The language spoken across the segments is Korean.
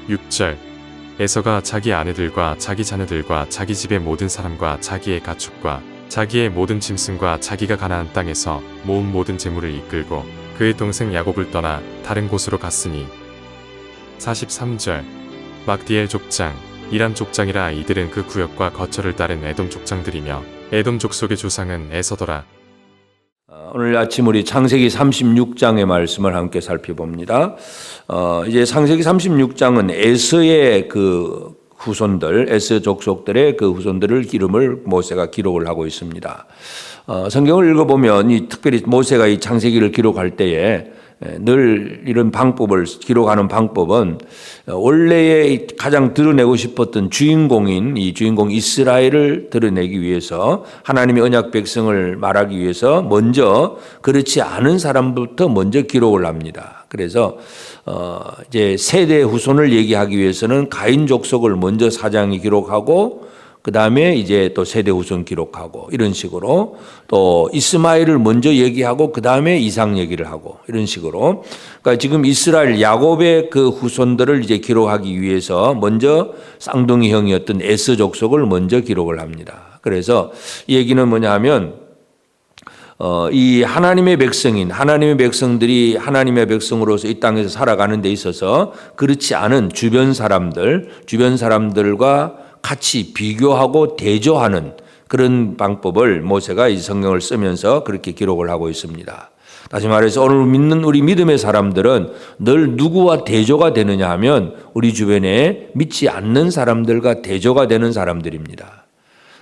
6절 에서가 자기 아내들과 자기 자녀들과 자기 집의 모든 사람과 자기의 가축과 자기의 모든 짐승과 자기가 가나안 땅에서 모은 모든 재물을 이끌고 그의 동생 야곱을 떠나 다른 곳으로 갔으니 43절 막디엘 족장 이란 족장이라 이들은 그 구역과 거처를 따른 에돔 족장들이며 에돔 족속의 조상은 에서더라. 오늘 아침 우리 창세기 36장의 말씀을 함께 살펴봅니다. 이제 창세기 36장은 에서의 그 후손들, 에서 족속들의 그 후손들을 이름을 모세가 기록을 하고 있습니다. 성경을 읽어보면 특별히 모세가 이 창세기를 기록할 때에 늘 이런 방법을 기록하는 방법은 원래의 가장 드러내고 싶었던 주인공인 이 주인공 이스라엘을 드러내기 위해서 하나님의 언약 백성을 말하기 위해서 먼저 그렇지 않은 사람부터 먼저 기록을 합니다. 그래서 이제 세대 후손을 얘기하기 위해서는 가인 족속을 먼저 사장이 기록하고 그 다음에 이제 또 세대 후손 기록하고 이런 식으로 또 이스마엘을 먼저 얘기하고 그 다음에 이삭 얘기를 하고 이런 식으로 그러니까 지금 이스라엘 야곱의 그 후손들을 이제 기록하기 위해서 먼저 쌍둥이 형이었던 에서 족속을 먼저 기록을 합니다. 그래서 이 얘기는 뭐냐 하면 이 하나님의 백성인 하나님의 백성들이 하나님의 백성으로서 이 땅에서 살아가는 데 있어서 그렇지 않은 주변 사람들과 같이 비교하고 대조하는 그런 방법을 모세가 이 성경을 쓰면서 그렇게 기록을 하고 있습니다. 다시 말해서 오늘 믿는 우리 믿음의 사람들은 늘 누구와 대조가 되느냐 하면 우리 주변에 믿지 않는 사람들과 대조가 되는 사람들입니다.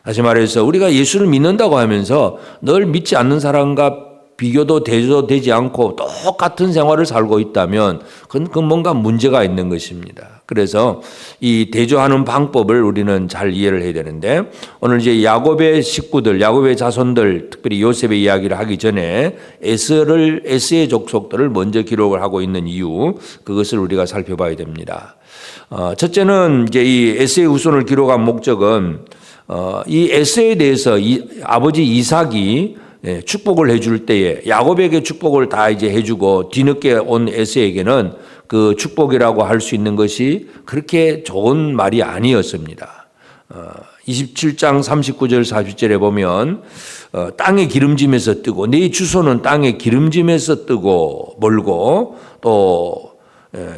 다시 말해서 우리가 예수를 믿는다고 하면서 늘 믿지 않는 사람과 비교도 대조도 되지 않고 똑같은 생활을 살고 있다면 그건 뭔가 문제가 있는 것입니다. 그래서 이 대조하는 방법을 우리는 잘 이해를 해야 되는데 오늘 이제 야곱의 식구들, 야곱의 자손들, 특별히 요셉의 이야기를 하기 전에 에서의 족속들을 먼저 기록을 하고 있는 이유, 그것을 우리가 살펴봐야 됩니다. 첫째는 이제 이 에서의 후손을 기록한 목적은 이 에서에 대해서 아버지 이삭이 축복을 해줄 때에 야곱에게 축복을 다 이제 해주고 뒤늦게 온 에서에게는 그 축복이라고 할 수 있는 것이 그렇게 좋은 말이 아니었습니다. 27장 39절 40절에 보면 땅의 기름짐에서 뜨고 네 주소는 땅의 기름짐에서 뜨고 멀고 또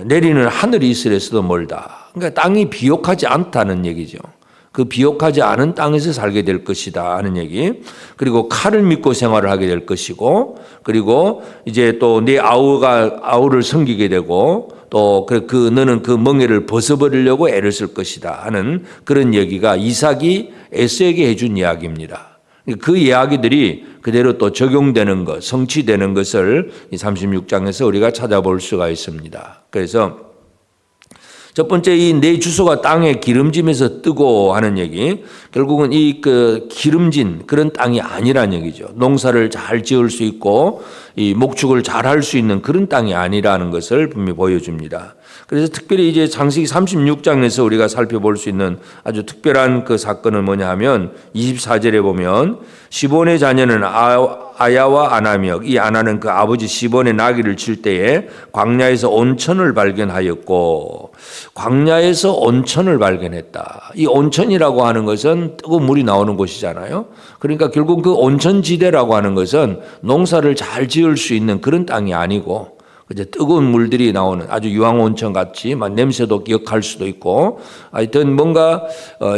내리는 하늘이 있으려서도 멀다. 그러니까 땅이 비옥하지 않다는 얘기죠. 그 비옥하지 않은 땅에서 살게 될 것이다 하는 얘기. 그리고 칼을 믿고 생활을 하게 될 것이고, 그리고 이제 또 네 아우를 섬기게 되고, 또 너는 그 멍에를 벗어버리려고 애를 쓸 것이다 하는 그런 얘기가 이삭이 에서에게 해준 이야기입니다. 그 이야기들이 그대로 또 적용되는 것, 성취되는 것을 이 36장에서 우리가 찾아볼 수가 있습니다. 그래서 첫 번째 이 내 주소가 땅에 기름짐에서 뜨고 하는 얘기, 결국은 이 기름진 그런 땅이 아니란 얘기죠. 농사를 잘 지을 수 있고 이 목축을 잘 할 수 있는 그런 땅이 아니라는 것을 분명히 보여줍니다. 그래서 특별히 이제 창세기 36장에서 우리가 살펴볼 수 있는 아주 특별한 그 사건은 뭐냐 하면 24절에 보면 시본의 자녀는 아야와 아나며 이 아나는 그 아버지 시본의 나귀를 칠 때에 광야에서 온천을 발견하였고 광야에서 온천을 발견했다. 이 온천이라고 하는 것은 뜨거운 물이 나오는 곳이잖아요. 그러니까 결국 그 온천지대라고 하는 것은 농사를 잘 지을 수 있는 그런 땅이 아니고 이제 뜨거운 물들이 나오는 아주 유황온천 같이 냄새도 기억할 수도 있고 하여튼 뭔가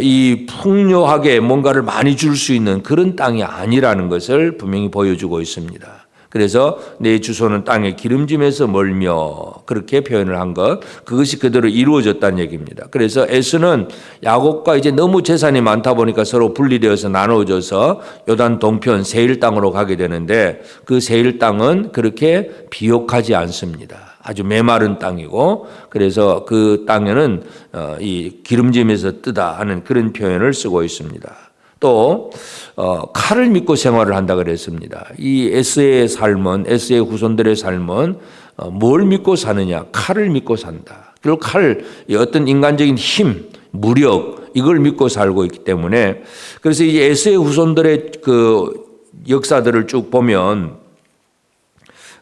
이 풍요하게 뭔가를 많이 줄 수 있는 그런 땅이 아니라는 것을 분명히 보여주고 있습니다. 그래서 내 주소는 땅에 기름짐에서 멀며 그렇게 표현을 한 것, 그것이 그대로 이루어졌다는 얘기입니다. 그래서 에서는 야곱과 이제 너무 재산이 많다 보니까 서로 분리되어서 나누어져서 요단 동편 세일 땅으로 가게 되는데 그 세일 땅은 그렇게 비옥하지 않습니다. 아주 메마른 땅이고 그래서 그 땅에는 이 기름짐에서 뜨다 하는 그런 표현을 쓰고 있습니다. 또 칼을 믿고 생활을 한다 그랬습니다. 이 에서의 삶은 에서의 후손들의 삶은 뭘 믿고 사느냐? 칼을 믿고 산다. 그리고 어떤 인간적인 힘, 무력 이걸 믿고 살고 있기 때문에 그래서 이 에서의 후손들의 그 역사들을 쭉 보면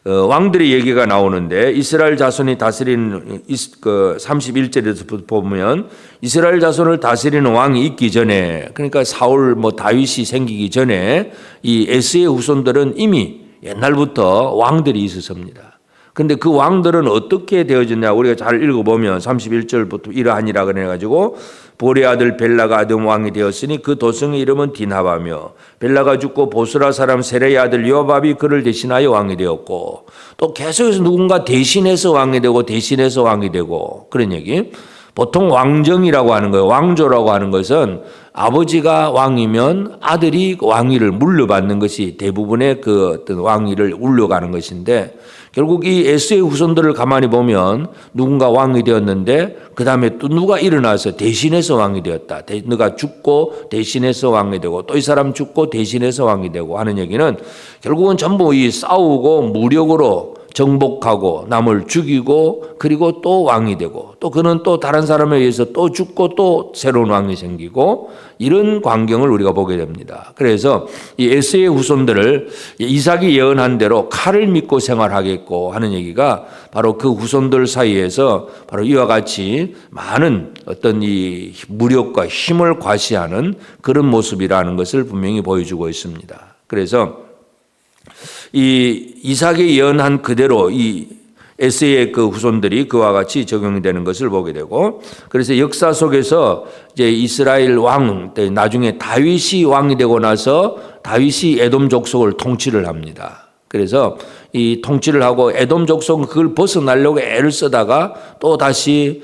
왕들의 얘기가 나오는데 이스라엘 자손이 다스리는 31절에서 보면 이스라엘 자손을 다스리는 왕이 있기 전에, 그러니까 사울 다윗이 생기기 전에 이 에스의 후손들은 이미 옛날부터 왕들이 있었습니다. 근데 그 왕들은 어떻게 되어졌냐, 우리가 잘 읽어보면 31절부터 이러하니라 그래가지고 보레 아들 벨라가 아돔 왕이 되었으니 그 도성의 이름은 디나바며, 벨라가 죽고 보스라 사람 세레의 아들 요압이 그를 대신하여 왕이 되었고, 또 계속해서 누군가 대신해서 왕이 되고 대신해서 왕이 되고, 그런 얘기. 보통 왕정이라고 하는 거예요. 왕조라고 하는 것은 아버지가 왕이면 아들이 왕위를 물려받는 것이 대부분의 그 어떤 왕위를 물려가는 것인데, 결국 이 에스의 후손들을 가만히 보면 누군가 왕이 되었는데 그 다음에 또 누가 일어나서 대신해서 왕이 되었다. 누가 죽고 대신해서 왕이 되고 또 이 사람 죽고 대신해서 왕이 되고 하는 얘기는 결국은 전부 이 싸우고 무력으로 정복하고 남을 죽이고 그리고 또 왕이 되고 또 그는 또 다른 사람에 의해서 또 죽고 또 새로운 왕이 생기고 이런 광경을 우리가 보게 됩니다. 그래서 이 에스의 후손들을 이삭이 예언한 대로 칼을 믿고 생활하겠고 하는 얘기가 바로 그 후손들 사이에서 바로 이와 같이 많은 어떤 이 무력과 힘을 과시하는 그런 모습이라는 것을 분명히 보여주고 있습니다. 그래서 이 이삭이 예언한 그대로 이 에스의 그 후손들이 그와 같이 적용이 되는 것을 보게 되고, 그래서 역사 속에서 이제 이스라엘 왕 나중에 다윗이 왕이 되고 나서 다윗이 에돔 족속을 통치를 합니다. 그래서 이 통치를 하고 에돔 족속은 그걸 벗어나려고 애를 쓰다가 또 다시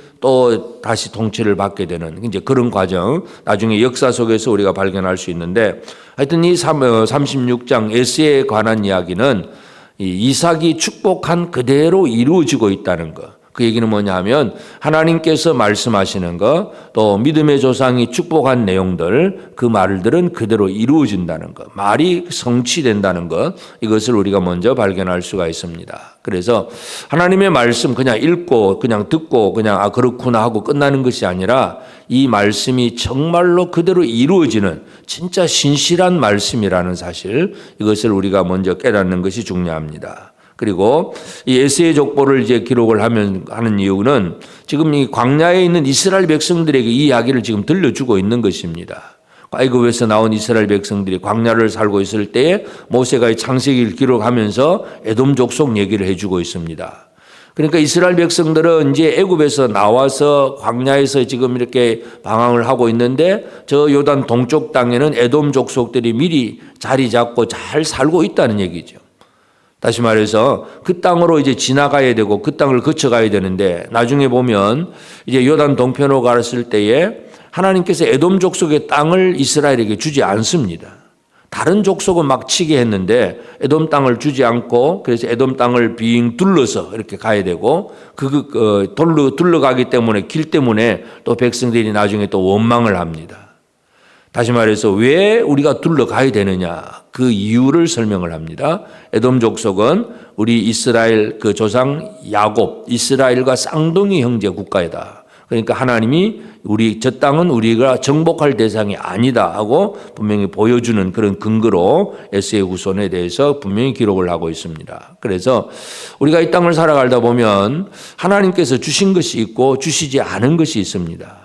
통치를 받게 되는 이제 그런 과정, 나중에 역사 속에서 우리가 발견할 수 있는데, 하여튼 이 36장 에스에 관한 이야기는 이 이삭이 축복한 그대로 이루어지고 있다는 것. 그 얘기는 뭐냐 하면 하나님께서 말씀하시는 것, 또 믿음의 조상이 축복한 내용들, 그 말들은 그대로 이루어진다는 것, 말이 성취된다는 것, 이것을 우리가 먼저 발견할 수가 있습니다. 그래서 하나님의 말씀 그냥 읽고 그냥 듣고 그냥 그렇구나 하고 끝나는 것이 아니라 이 말씀이 정말로 그대로 이루어지는 진짜 신실한 말씀이라는 사실, 이것을 우리가 먼저 깨닫는 것이 중요합니다. 그리고 이 에스의 족보를 이제 기록을 하는 이유는 지금 이 광야에 있는 이스라엘 백성들에게 이 이야기를 지금 들려주고 있는 것입니다. 애굽에서 나온 이스라엘 백성들이 광야를 살고 있을 때에 모세가 이 창세기를 기록하면서 에돔 족속 얘기를 해주고 있습니다. 그러니까 이스라엘 백성들은 이제 애굽에서 나와서 광야에서 지금 이렇게 방황을 하고 있는데 저 요단 동쪽 땅에는 에돔 족속들이 미리 자리 잡고 잘 살고 있다는 얘기죠. 다시 말해서 그 땅으로 이제 지나가야 되고 그 땅을 거쳐가야 되는데, 나중에 보면 이제 요단 동편으로 갔을 때에 하나님께서 에돔 족속의 땅을 이스라엘에게 주지 않습니다. 다른 족속은 막 치게 했는데 에돔 땅을 주지 않고, 그래서 에돔 땅을 빙 둘러서 이렇게 가야 되고, 둘러가기 때문에 길 때문에 또 백성들이 나중에 또 원망을 합니다. 다시 말해서 왜 우리가 둘러가야 되느냐, 그 이유를 설명을 합니다. 에돔 족속은 우리 이스라엘 그 조상 야곱, 이스라엘과 쌍둥이 형제 국가이다. 그러니까 하나님이 저 땅은 우리가 정복할 대상이 아니다 하고 분명히 보여주는 그런 근거로 에스의 후손에 대해서 분명히 기록을 하고 있습니다. 그래서 우리가 이 땅을 살아가다 보면 하나님께서 주신 것이 있고 주시지 않은 것이 있습니다.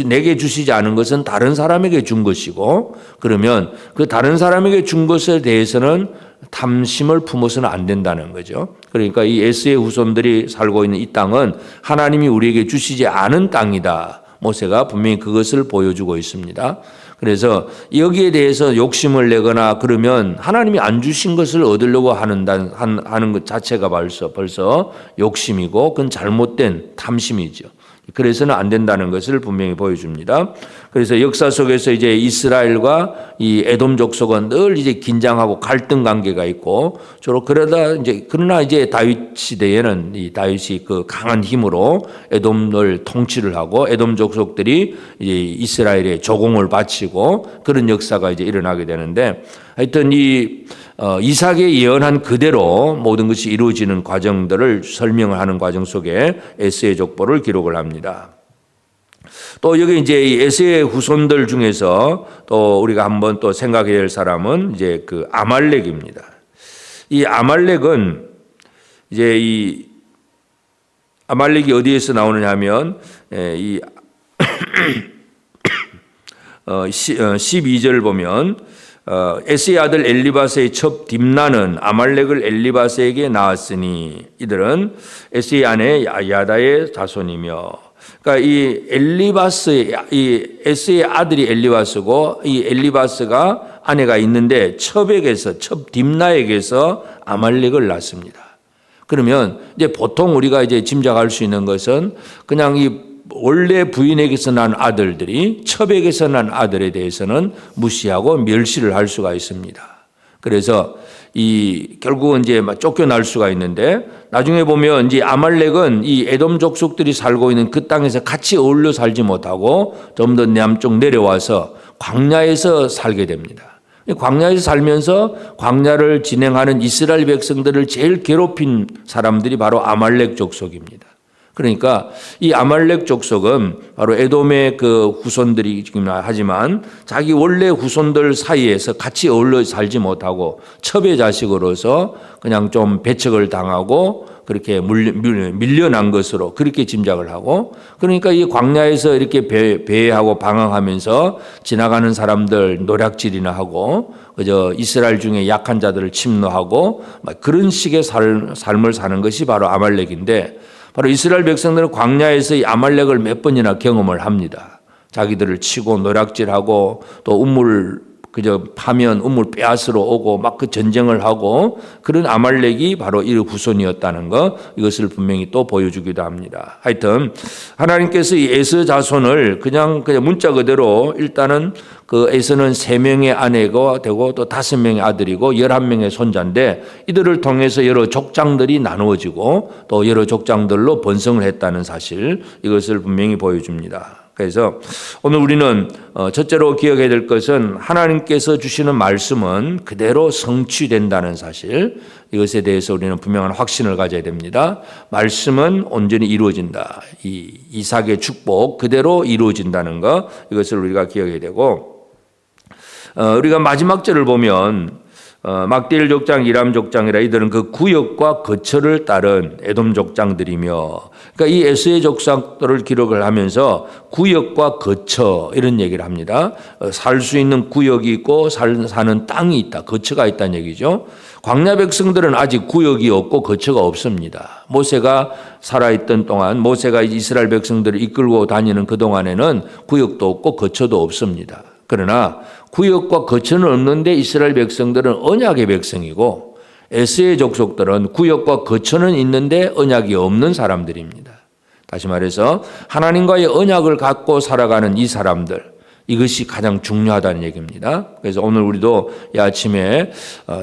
내게 주시지 않은 것은 다른 사람에게 준 것이고, 그러면 그 다른 사람에게 준 것에 대해서는 탐심을 품어서는 안 된다는 거죠. 그러니까 이 에스의 후손들이 살고 있는 이 땅은 하나님이 우리에게 주시지 않은 땅이다. 모세가 분명히 그것을 보여주고 있습니다. 그래서 여기에 대해서 욕심을 내거나 그러면 하나님이 안 주신 것을 얻으려고 하는 것 자체가 벌써 욕심이고 그건 잘못된 탐심이죠. 그래서는 안 된다는 것을 분명히 보여줍니다. 그래서 역사 속에서 이제 이스라엘과 이 에돔 족속은 늘 이제 긴장하고 갈등 관계가 있고, 주로 그러나 이제 다윗 시대에는 이 다윗이 그 강한 힘으로 에돔을 통치를 하고 에돔 족속들이 이제 이스라엘에 조공을 바치고 그런 역사가 이제 일어나게 되는데, 하여튼 이삭의 예언한 그대로 모든 것이 이루어지는 과정들을 설명을 하는 과정 속에 에스의 족보를 기록을 합니다. 또 여기 이제 이 에스의 후손들 중에서 또 우리가 한번 또 생각해야 할 사람은 이제 그 아말렉입니다. 이 아말렉은 이제 이 아말렉이 어디에서 나오느냐 하면 이 12절 보면 에스의 아들 엘리바스의 첩 딥나는 아말렉을 엘리바스에게 낳았으니 이들은 에스의 아내 야다의 자손이며, 그러니까 이 에스의 아들이 엘리바스고 이 엘리바스가 아내가 있는데 첩 딥나에게서 아말렉을 낳습니다. 그러면 이제 보통 우리가 이제 짐작할 수 있는 것은 그냥 이 원래 부인에게서 난 아들들이 첩에게서 난 아들에 대해서는 무시하고 멸시를 할 수가 있습니다. 그래서 결국은 이제 쫓겨날 수가 있는데, 나중에 보면 이제 아말렉은 이 에돔 족속들이 살고 있는 그 땅에서 같이 어울려 살지 못하고 좀 더 남쪽 내려와서 광야에서 살게 됩니다. 광야에서 살면서 광야를 진행하는 이스라엘 백성들을 제일 괴롭힌 사람들이 바로 아말렉 족속입니다. 그러니까 이 아말렉 족속은 바로 에돔의 그 후손들이긴 하지만 자기 원래 후손들 사이에서 같이 어울려 살지 못하고 첩의 자식으로서 그냥 좀 배척을 당하고 그렇게 밀려난 것으로 그렇게 짐작을 하고, 그러니까 이 광야에서 이렇게 배회하고 방황하면서 지나가는 사람들 노략질이나 하고 그저 이스라엘 중에 약한 자들을 침노하고 그런 식의 삶을 사는 것이 바로 아말렉인데, 바로 이스라엘 백성들은 광야에서 이 아말렉을 몇 번이나 경험을 합니다. 자기들을 치고 노략질하고 또 그저 파면 우물 빼앗으러 오고 막 그 전쟁을 하고 그런 아말렉이 바로 이 후손이었다는 것, 이것을 분명히 또 보여주기도 합니다. 하여튼 하나님께서 이 에서 자손을 그냥 문자 그대로 일단은 그 에서는 3명의 아내가 되고 또 5명의 아들이고 11명의 손자인데 이들을 통해서 여러 족장들이 나누어지고 또 여러 족장들로 번성을 했다는 사실, 이것을 분명히 보여줍니다. 그래서 오늘 우리는 첫째로 기억해야 될 것은 하나님께서 주시는 말씀은 그대로 성취된다는 사실, 이것에 대해서 우리는 분명한 확신을 가져야 됩니다. 말씀은 온전히 이루어진다. 이 이삭의 축복 그대로 이루어진다는 것, 이것을 우리가 기억해야 되고, 우리가 마지막 절을 보면 막디엘 족장, 이람 족장이라 이들은 그 구역과 거처를 따른 에돔 족장들이며, 그러니까 이 에스의 족장들을 기록을 하면서 구역과 거처 이런 얘기를 합니다. 살 수 있는 구역이 있고 사는 땅이 있다, 거처가 있다는 얘기죠. 광야 백성들은 아직 구역이 없고 거처가 없습니다. 모세가 살아있던 동안, 모세가 이스라엘 백성들을 이끌고 다니는 그 동안에는 구역도 없고 거처도 없습니다. 그러나 구역과 거처는 없는데 이스라엘 백성들은 언약의 백성이고 에스의 족속들은 구역과 거처는 있는데 언약이 없는 사람들입니다. 다시 말해서 하나님과의 언약을 갖고 살아가는 이 사람들, 이것이 가장 중요하다는 얘기입니다. 그래서 오늘 우리도 이 아침에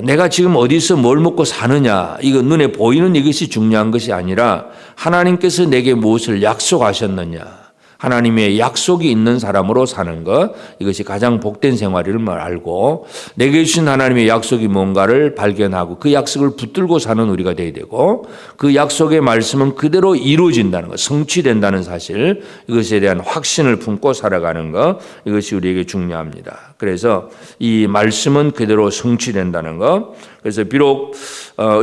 내가 지금 어디서 뭘 먹고 사느냐, 이거 눈에 보이는 이것이 중요한 것이 아니라 하나님께서 내게 무엇을 약속하셨느냐, 하나님의 약속이 있는 사람으로 사는 것, 이것이 가장 복된 생활임을 알고 내게 주신 하나님의 약속이 뭔가를 발견하고 그 약속을 붙들고 사는 우리가 되어야 되고, 그 약속의 말씀은 그대로 이루어진다는 것, 성취된다는 사실, 이것에 대한 확신을 품고 살아가는 것, 이것이 우리에게 중요합니다. 그래서 이 말씀은 그대로 성취된다는 것, 그래서 비록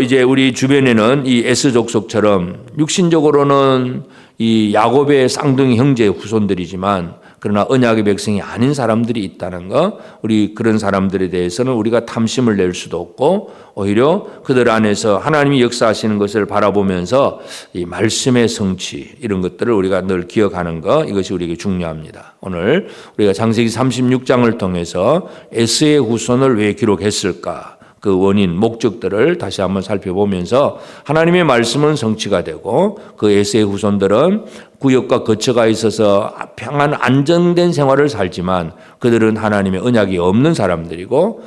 이제 우리 주변에는 이 에스 족속처럼 육신적으로는 이 야곱의 쌍둥이 형제의 후손들이지만 그러나 언약의 백성이 아닌 사람들이 있다는 것, 우리 그런 사람들에 대해서는 우리가 탐심을 낼 수도 없고 오히려 그들 안에서 하나님이 역사하시는 것을 바라보면서 이 말씀의 성취 이런 것들을 우리가 늘 기억하는 것, 이것이 우리에게 중요합니다. 오늘 우리가 창세기 36장을 통해서 에스의 후손을 왜 기록했을까, 그 원인, 목적들을 다시 한번 살펴보면서 하나님의 말씀은 성취가 되고 그 에스의 후손들은 구역과 거처가 있어서 평안 안정된 생활을 살지만 그들은 하나님의 언약이 없는 사람들이고,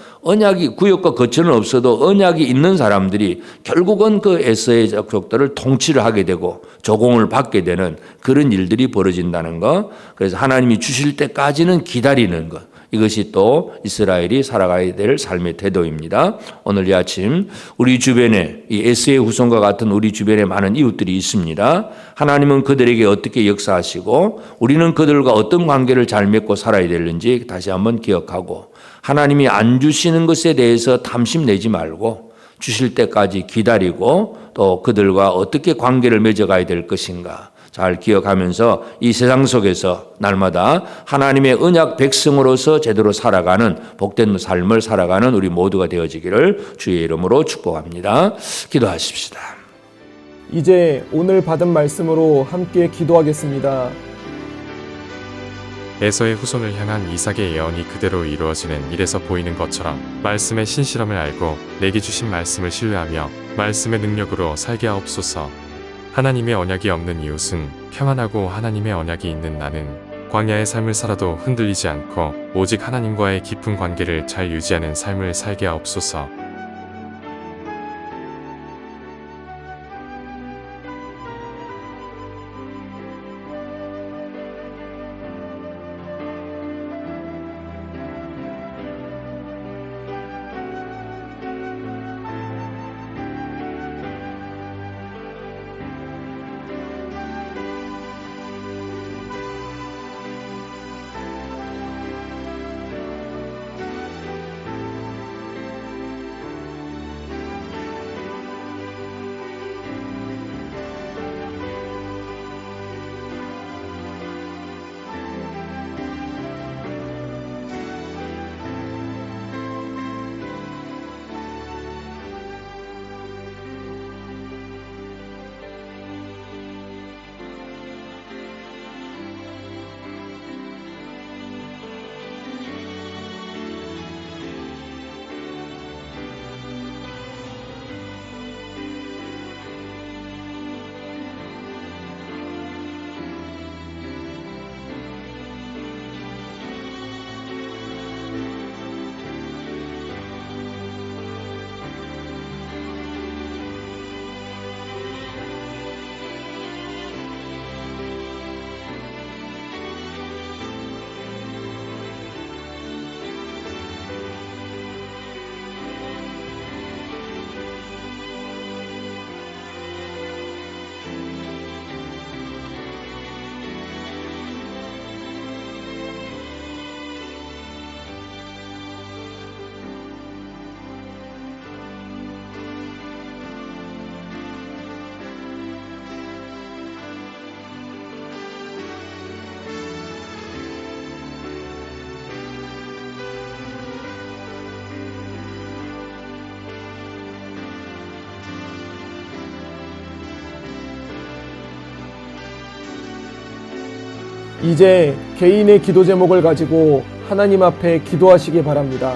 구역과 거처는 없어도 언약이 있는 사람들이 결국은 그 에스의 족속들을 통치를 하게 되고 조공을 받게 되는 그런 일들이 벌어진다는 것, 그래서 하나님이 주실 때까지는 기다리는 것, 이것이 또 이스라엘이 살아가야 될 삶의 태도입니다. 오늘 이 아침 우리 주변에 이 에스의 후손과 같은 우리 주변에 많은 이웃들이 있습니다. 하나님은 그들에게 어떻게 역사하시고 우리는 그들과 어떤 관계를 잘 맺고 살아야 되는지 다시 한번 기억하고, 하나님이 안 주시는 것에 대해서 탐심 내지 말고 주실 때까지 기다리고 또 그들과 어떻게 관계를 맺어가야 될 것인가 잘 기억하면서 이 세상 속에서 날마다 하나님의 언약 백성으로서 제대로 살아가는 복된 삶을 살아가는 우리 모두가 되어지기를 주의 이름으로 축복합니다. 기도하십시다. 이제 오늘 받은 말씀으로 함께 기도하겠습니다. 에서의 후손을 향한 이삭의 예언이 그대로 이루어지는 일에서 보이는 것처럼 말씀의 신실함을 알고 내게 주신 말씀을 신뢰하며 말씀의 능력으로 살게 하옵소서. 하나님의 언약이 없는 이웃은 평안하고 하나님의 언약이 있는 나는 광야의 삶을 살아도 흔들리지 않고 오직 하나님과의 깊은 관계를 잘 유지하는 삶을 살게 하옵소서. 이제 개인의 기도 제목을 가지고 하나님 앞에 기도하시기 바랍니다.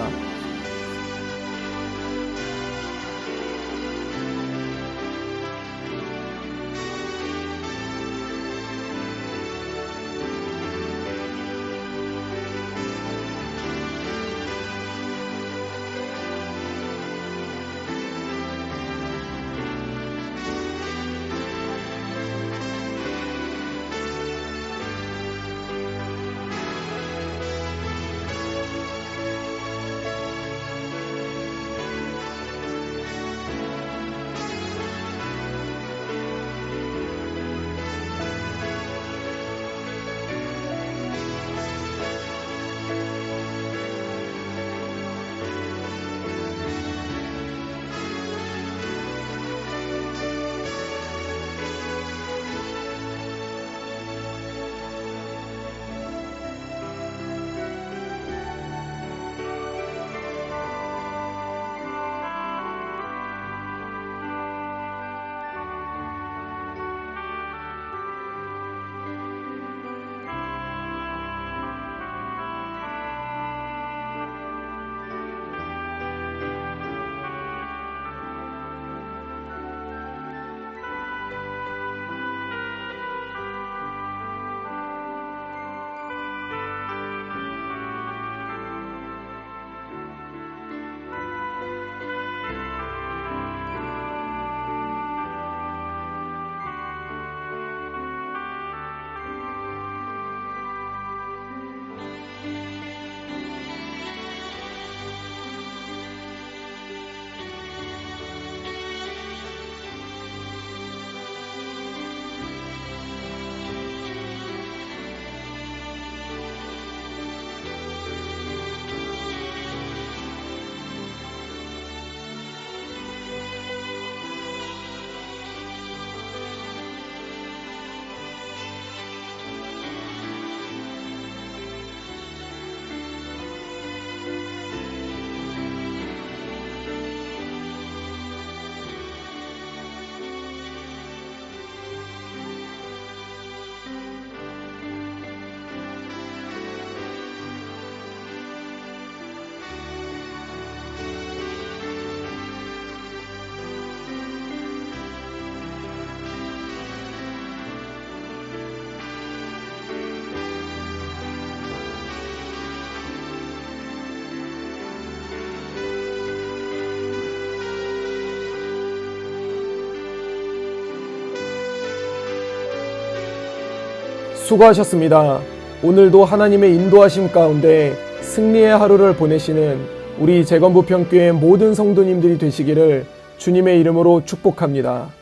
수고하셨습니다. 오늘도 하나님의 인도하심 가운데 승리의 하루를 보내시는 우리 재건부평교회 모든 성도님들이 되시기를 주님의 이름으로 축복합니다.